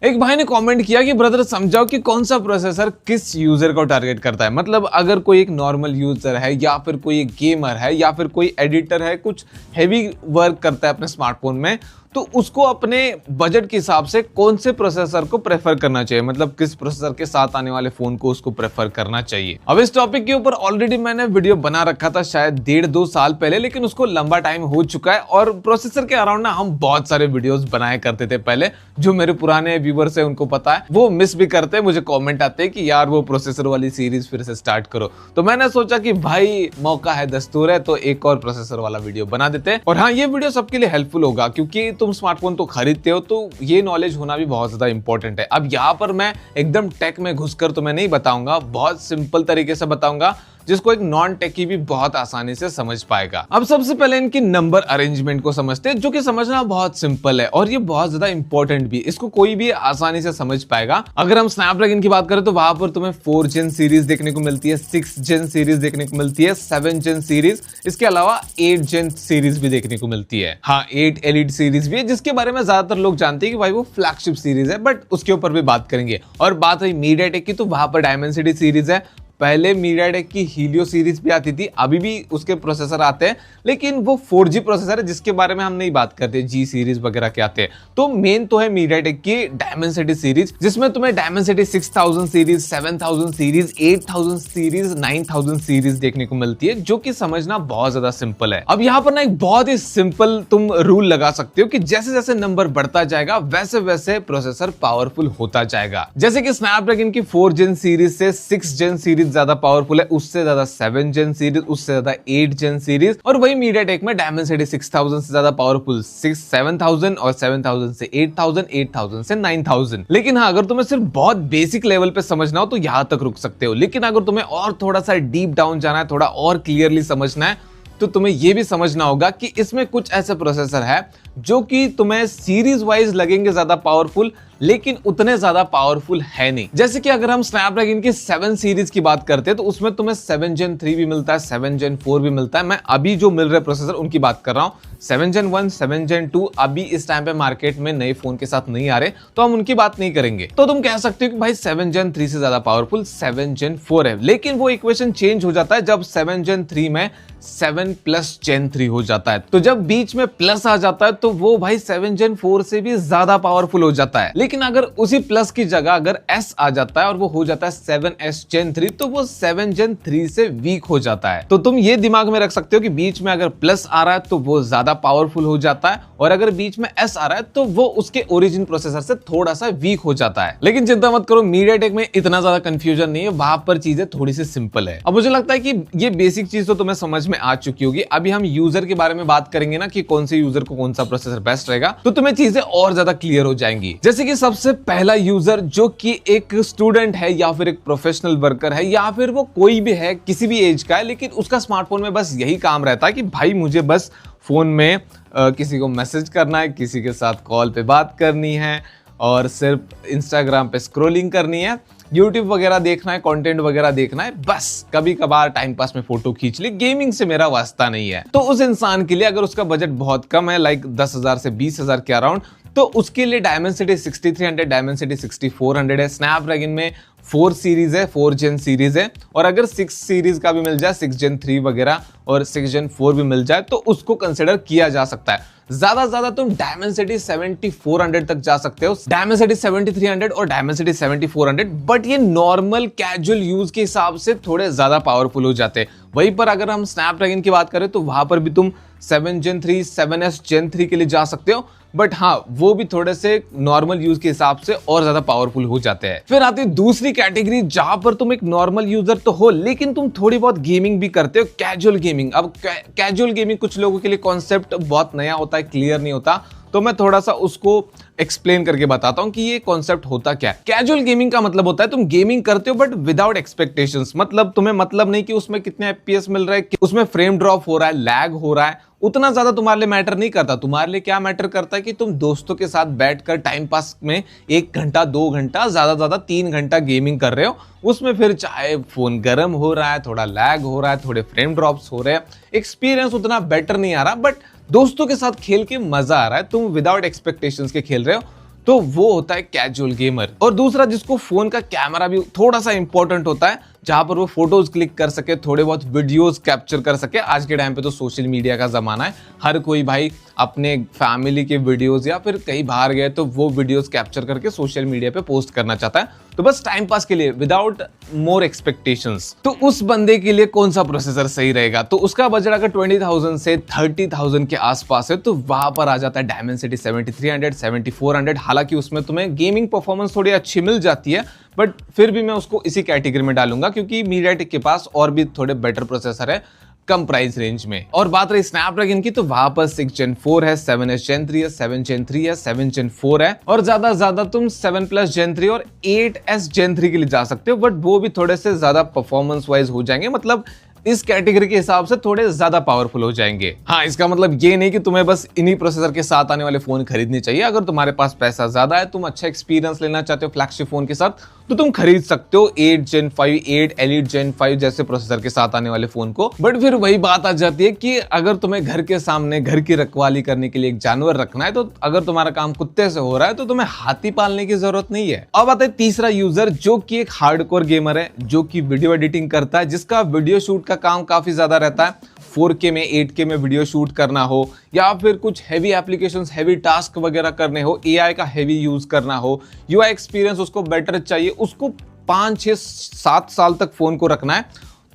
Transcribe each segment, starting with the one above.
एक भाई ने कमेंट किया कि ब्रदर समझाओ कि कौन सा प्रोसेसर किस यूजर को टारगेट करता है। मतलब अगर कोई एक नॉर्मल यूजर है या फिर कोई एक गेमर है या फिर कोई एडिटर है, कुछ हैवी वर्क करता है अपने स्मार्टफोन में, तो उसको अपने बजट के हिसाब से कौन से प्रोसेसर को प्रेफर करना चाहिए, मतलब किस प्रोसेसर के साथ आने वाले फोन को उसको प्रेफर करना चाहिए। अब इस टॉपिक के ऊपर ऑलरेडी मैंने वीडियो बना रखा था शायद 1.5-2 साल पहले, लेकिन उसको लंबा टाइम हो चुका है। और प्रोसेसर के अराउंड ना हम बहुत सारे वीडियोस बनाया करते थे पहले, जो मेरे पुराने व्यूअर्स है उनको पता है, वो मिस भी करते हैं, मुझे कॉमेंट आते हैं कि यार वो प्रोसेसर वाली सीरीज फिर से स्टार्ट करो। तो मैंने सोचा कि भाई मौका है, दस्तूर है, तो एक और प्रोसेसर वाला वीडियो बना देते हैं। और हाँ, ये वीडियो सबके लिए हेल्पफुल होगा क्योंकि तुम स्मार्टफोन तो खरीदते हो, तो ये नॉलेज होना भी बहुत ज्यादा इंपॉर्टेंट है। अब यहाँ पर मैं एकदम टेक में घुसकर तो मैं नहीं बताऊंगा, बहुत सिंपल तरीके से बताऊंगा जिसको एक नॉन टेकी भी बहुत आसानी से समझ पाएगा। अब सबसे पहले इनकी नंबर अरेंजमेंट को समझते हैं, जो कि समझना बहुत सिंपल है और ये बहुत ज्यादा इंपॉर्टेंट भी। इसको कोई भी आसानी से समझ पाएगा। अगर हम स्नैपड्रैगन की बात करें तो वहां पर तुम्हें 4 जेन सीरीज देखने को मिलती है, 6 जेन सीरीज देखने को मिलती है, 7 जेन सीरीज, इसके अलावा 8 जेन सीरीज भी देखने को मिलती है। हाँ, 8 एलिट सीरीज भी है, जिसके बारे में ज्यादातर लोग जानते हैं कि भाई वो फ्लैगशिप सीरीज है, बट उसके ऊपर भी बात करेंगे। और बात रही मीडियाटेक की, तो वहां पर डायमेंसिटी सीरीज है। पहले मीडियाटेक की हीलियो सीरीज भी आती थी, अभी भी उसके प्रोसेसर आते हैं, लेकिन वो 4G प्रोसेसर है जिसके बारे में हम नहीं बात करते, जी सीरीज वगैरह के आते हैं। तो मेन तो है मीडियाटेक की डायमेंसिटी सीरीज, जिसमें तुम्हें Dimensity 6000 series, 7000 series, 8000 series, 9000 series देखने को मिलती है, जो कि समझना बहुत ज्यादा सिंपल है। अब यहाँ पर ना एक बहुत ही सिंपल तुम रूल लगा सकते हो कि जैसे जैसे नंबर बढ़ता जाएगा वैसे वैसे प्रोसेसर पावरफुल होता जाएगा। जैसे कि स्नैपड्रैगन की 4 जेन सीरीज से 6 जेन सीरीज ज्यादा पावरफुल है, उससे ज्यादा 7 जेन सीरीज, उससे ज्यादा 8 जेन सीरीज, और वही मीडियाटेक में डायमेंसिटी 6000 से ज्यादा पावरफुल 7000 और 7000 से 8000, 8000 से 9000। लेकिन हाँ, अगर तुम्हें सिर्फ बहुत बेसिक लेवल पे समझना हो तो यहां तक रुक सकते हो, लेकिन अगर तुम्हें और थोड़ा सा डीप डाउन जाना है, थोड़ा और क्लियरली समझना है, तो तुम्हें यह भी समझना होगा कि इसमें कुछ ऐसे प्रोसेसर है जो कि तुम्हें सीरीज वाइज लगेंगे ज्यादा पावरफुल, लेकिन उतने ज्यादा पावरफुल है नहीं। जैसे कि अगर हम स्नैपड्रैगन की 7 सीरीज की बात करते हैं तो उसमें तुम्हें 7 जेन 3 भी मिलता है, 7 जेन 4 भी मिलता है। मैं अभी जो मिल रहे प्रोसेसर उनकी बात कर रहा हूं। 7 जेन 1, 7 जेन 2 अभी इस टाइम पे मार्केट में नए फोन के साथ नहीं आ रहे, तो हम उनकी बात नहीं करेंगे। तो तुम कह सकते हो कि भाई 7 जेन 3 से ज्यादा पावरफुल 7 जेन 4 है, लेकिन वो इक्वेशन चेंज हो जाता है जब 7 जेन 3 में 7 प्लस जेन 3 हो जाता है। तो जब बीच में प्लस आ जाता है तो वो भाई 7 जेन 4 से भी ज्यादा पावरफुल हो जाता है। लेकिन अगर उसी प्लस की जगह अगर S आ जाता है और वो हो जाता है 7S जेन 3, तो वो 7 जेन 3 से वीक हो जाता है। तो तुम ये दिमाग में रख सकते हो कि बीच में अगर प्लस आ रहा है तो वो ज्यादा पावरफुल हो जाता है, और अगर बीच में S आ रहा है तो वो उसके ओरिजिन प्रोसेसर से थोड़ा सा वीक हो जाता है। लेकिन चिंता मत करो, मीडियाटेक में इतना ज्यादा कंफ्यूजन नहीं है, वहां पर चीजें थोड़ी सी सिंपल है। अब मुझे लगता है कि ये बेसिक चीज तो तुम्हें समझ में आ चुकी होगी। अभी हम यूजर के बारे में बात करेंगे ना कि कौन से यूजर को कौन सा प्रोसेसर बेस्ट रहेगा, तो तुम्हें चीजें और ज्यादा क्लियर हो जाएंगी। जैसे कि सबसे पहला यूजर जो कि एक स्टूडेंट है या फिर एक प्रोफेशनल वर्कर है या फिर वो कोई भी है, किसी भी एज का है, लेकिन उसका स्मार्टफोन में बस यही काम रहता है कि भाई मुझे बस फोन में किसी को मैसेज करना है, किसी के साथ कॉल पे बात करनी है, और सिर्फ इंस्टाग्राम पे स्क्रॉलिंग करनी है, यूट्यूब वगैरह देखना है, कंटेंट वगैरह देखना है, बस कभी कभार टाइम पास में फोटो खींच ली, गेमिंग से मेरा वास्ता नहीं है। तो उस इंसान के लिए अगर उसका बजट बहुत कम है, लाइक 10,000 से 20,000 के अराउंड, तो उसके लिए डायमेंसिटी 6300, डायमेंसिटी 6400 है। स्नैपड्रैगन में 4 सीरीज है, 4 जेन सीरीज है, और अगर 6 सीरीज का भी मिल जाए, 6 जेन 3 वगैरह और 6 जेन 4 भी मिल जाए, तो उसको कंसिडर किया जा सकता है। ज्यादा से ज्यादा तुम डायमेंसिटी 7400 तक जा सकते हो, डायमेंसिटी 7300 और डायमेंसिटी 7400, बट ये नॉर्मल कैजुअल यूज के हिसाब से थोड़े ज्यादा पावरफुल हो जाते हैं। वहीं पर अगर हम स्नैपड्रैगन की बात करें तो वहां पर भी तुम 7 जेन 3, 7S जेन 3 के लिए जा सकते हो, बट हाँ, वो भी थोड़े से नॉर्मल यूज के हिसाब से और ज्यादा पावरफुल हो जाते हैं। फिर आती है दूसरी कैटेगरी, जहां पर तुम एक नॉर्मल यूजर तो हो, लेकिन तुम थोड़ी बहुत गेमिंग भी करते हो, कैजुअल गेमिंग। अब कैजुअल गेमिंग कुछ लोगों के लिए कॉन्सेप्ट बहुत नया होता है, क्लियर नहीं होता, तो मैं थोड़ा सा उसको एक्सप्लेन करके बताता हूं कि ये कॉन्सेप्ट होता क्या है। कैजुअल गेमिंग का मतलब होता है तुम गेमिंग करते हो बट विदाउट एक्सपेक्टेशंस, मतलब तुम्हें मतलब नहीं कि उसमें कितने FPS मिल रहा है, कि उसमें फ्रेम ड्रॉप हो रहा है, लैग हो रहा है, उतना ज्यादा तुम्हारे लिए मैटर नहीं करता। तुम्हारे लिए क्या मैटर करता है कि तुम दोस्तों के साथ बैठकर टाइम पास में 1 घंटा 2 घंटा ज्यादा 3 घंटा गेमिंग कर रहे हो, उसमें फिर चाहे फोन गर्म हो रहा है, थोड़ा लैग हो रहा है, थोड़े फ्रेम ड्रॉप्स हो रहे हैं, एक्सपीरियंस उतना बेटर नहीं आ रहा, बट दोस्तों के साथ खेल के मजा आ रहा है, तुम विदाउट एक्सपेक्टेशंस के खेल रहे हो, तो वो होता है कैजुअल गेमर। और दूसरा जिसको फोन का कैमरा भी थोड़ा सा इंपॉर्टेंट होता है, जहां पर वो फोटोज क्लिक कर सके, थोड़े बहुत वीडियोस कैप्चर कर सके। आज के टाइम पे तो सोशल मीडिया का जमाना है, हर कोई भाई अपने फैमिली के वीडियोस या फिर कहीं बाहर गए तो वो वीडियोस कैप्चर करके सोशल मीडिया पे पोस्ट करना चाहता है, तो बस टाइम पास के लिए विदाउट मोर एक्सपेक्टेशंस। तो उस बंदे के लिए कौन सा प्रोसेसर सही रहेगा? तो उसका बजट अगर 20,000 से 30,000 के आसपास है तो वहां पर आ जाता है Dimensity 7300, 7400। हालांकि उसमें तुम्हें गेमिंग परफॉर्मेंस थोड़ी अच्छी मिल जाती है, बट फिर भी मैं उसको इसी कैटेगरी में डालूंगा क्योंकि मीडियाटेक के पास और भी थोड़े बेटर प्रोसेसर है कम प्राइस रेंज में। और बात रही स्नैपड्रैगन की, तो वहां पर 6 Gen 4 है, 7S Gen 3 है, 7 Gen 3 है, 7 Gen 4 है, और ज्यादा तुम 7+ Gen 3 और 8S Gen 3 के लिए जा सकते हो, बट वो भी थोड़े से ज्यादा परफॉर्मेंस वाइज हो जाएंगे, मतलब इस कैटेगरी के हिसाब से थोड़े ज्यादा पावरफुल हो जाएंगे। हाँ, इसका मतलब ये नहीं कि तुम्हें बस इन्हीं प्रोसेसर के साथ आने वाले फोन खरीदने चाहिए। अगर तुम्हारे पास पैसा ज्यादा है, तुम अच्छा एक्सपीरियंस लेना चाहते हो फ्लैगशिप फोन के साथ, तो तुम खरीद सकते हो 8 Gen 5, 8 Elite Gen 5 जैसे प्रोसेसर के साथ आने वाले फोन को। बट फिर वही बात आ जाती है कि अगर तुम्हें घर के सामने घर की रखवाली करने के लिए एक जानवर रखना है, तो अगर तुम्हारा काम कुत्ते से हो रहा है तो तुम्हें हाथी पालने की जरूरत नहीं है। अब आता है तीसरा यूजर, जो कि एक हार्डकोर गेमर है, जो कि वीडियो एडिटिंग करता है, जिसका वीडियो शूट का काम काफी ज्यादा रहता है। 4K में 8K में वीडियो शूट करना हो, या फिर कुछ हैवी एप्लीकेशंस, हैवी टास्क वगैरह करने हो, AI का हैवी यूज करना हो, UI एक्सपीरियंस उसको बेटर चाहिए, उसको 5, 6, 7 साल तक फोन को रखना है,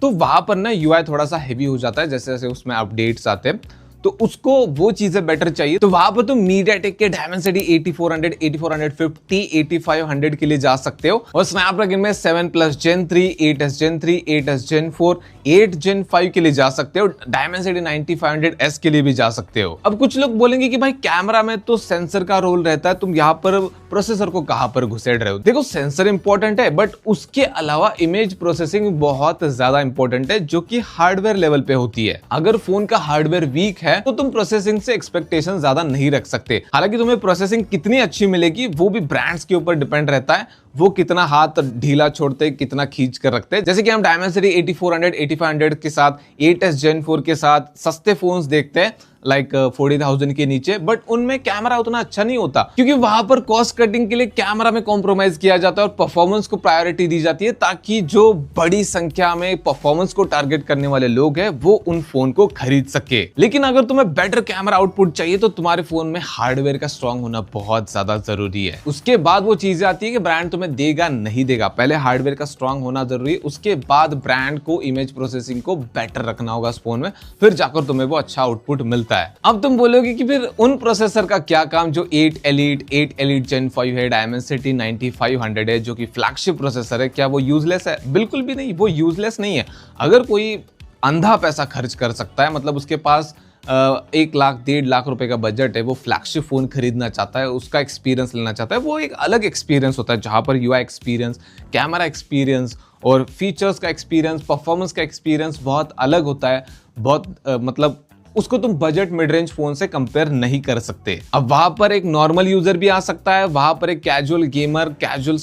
तो वहां पर ना UI थोड़ा सा हैवी हो जाता है जैसे जैसे उसमें अपडेट्स आते हैं, तो उसको वो चीजें बेटर चाहिए। तो वहां पर तुम मीडियाटेक के Dimensity 8400, 8450, 8500 के लिए जा सकते हो, और स्नैपड्रैगन में 7+ Gen 3, 8S Gen 3, 8S Gen 4, 8 Gen 5 के लिए जा सकते हो, Dimensity 9500S के लिए भी जा सकते हो। अब कुछ लोग बोलेंगे कि भाई कैमरा में तो सेंसर का रोल रहता है, तुम यहाँ पर प्रोसेसर को कहां पर घुसेड़ रहे हो? देखो, सेंसर इंपॉर्टेंट है, बट उसके अलावा इमेज प्रोसेसिंग बहुत ज्यादा इंपॉर्टेंट है, जो कि हार्डवेयर लेवल पे होती है। अगर फोन का हार्डवेयर वीक है तो तुम प्रोसेसिंग से एक्सपेक्टेशन ज्यादा नहीं रख सकते। हालांकि तुम्हें प्रोसेसिंग कितनी अच्छी मिलेगी वो भी ब्रांड्स के ऊपर डिपेंड रहता है, वो कितना हाथ ढीला छोड़ते, कितना खींच कर रखते हैं। जैसे कि हम Dimensity 8400, 8500 के साथ, 8S Gen 4 के साथ सस्ते फोन्स देखते हैं, लाइक 40,000 के नीचे, बट उनमें कैमरा उतना अच्छा नहीं होता, क्योंकि वहां पर कॉस्ट कटिंग के लिए कैमरा में कॉम्प्रोमाइज किया जाता है और परफॉर्मेंस को प्रायोरिटी दी जाती है, ताकि जो बड़ी संख्या में परफॉर्मेंस को टारगेट करने वाले लोग हैं वो उन फोन को खरीद सके। लेकिन अगर तुम्हें बेटर कैमरा आउटपुट चाहिए तो तुम्हारे फोन में हार्डवेयर का स्ट्रांग होना बहुत ज्यादा जरूरी है। उसके बाद वो चीजें आती है कि ब्रांड तुम्हें देगा नहीं देगा। पहले हार्डवेयर का स्ट्रांग होना जरूरी है, उसके बाद ब्रांड को इमेज प्रोसेसिंग को बेटर रखना होगा इस फोन में, फिर जाकर तुम्हें वो अच्छा आउटपुट मिलता है। अब तुम बोलोगे कि फिर उन प्रोसेसर का क्या काम जो 8 Elite Gen 5 है, Dimensity 9500 है, जो कि फ्लैगशिप प्रोसेसर है, क्या वो यूजलेस है? बिल्कुल भी नहीं, वो यूजलेस नहीं है। अगर कोई अंधा पैसा खर्च कर सकता है, मतलब उसके पास 1 लाख 1.5 लाख रुपए का बजट है, वो फ्लैगशिप फोन खरीदना चाहता है, उसका एक्सपीरियंस लेना चाहता है, वो एक अलग एक्सपीरियंस होता है जहां पर UI एक्सपीरियंस, कैमरा एक्सपीरियंस और फीचर्स का एक्सपीरियंस, परफॉर्मेंस का एक्सपीरियंस बहुत अलग होता है। बहुत मतलब उसको तुम बजट मिड रेंज फोन से कंपेयर नहीं कर सकते। अब वहां पर एक नॉर्मल यूजर भी आ सकता है, वहां पर एक casual gamer, casual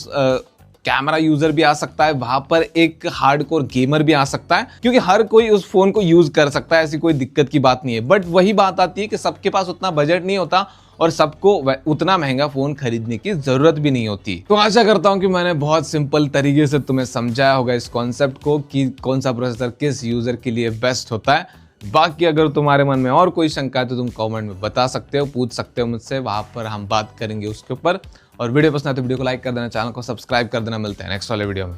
camera user भी आ सकता है, वहां पर एक हार्डकोर गेमर भी आ सकता है, क्योंकि हर कोई उस फोन को यूज कर सकता है, ऐसी कोई दिक्कत की बात नहीं है। बट वही बात आती है कि सबके पास उतना बजट नहीं होता और सबको उतना महंगा फोन खरीदने की जरूरत भी नहीं होती। तो आशा करता हूं कि मैंने बहुत सिंपल तरीके से तुम्हें समझाया होगा इस कॉन्सेप्ट को कि कौन सा प्रोसेसर किस यूजर के लिए बेस्ट होता है। बाकी अगर तुम्हारे मन में और कोई शंका है तो तुम कमेंट में बता सकते हो, पूछ सकते हो मुझसे, वहां पर हम बात करेंगे उसके ऊपर। और वीडियो पसंद आए तो वीडियो को लाइक कर देना, चैनल को सब्सक्राइब कर देना। मिलते हैं नेक्स्ट वाले वीडियो में।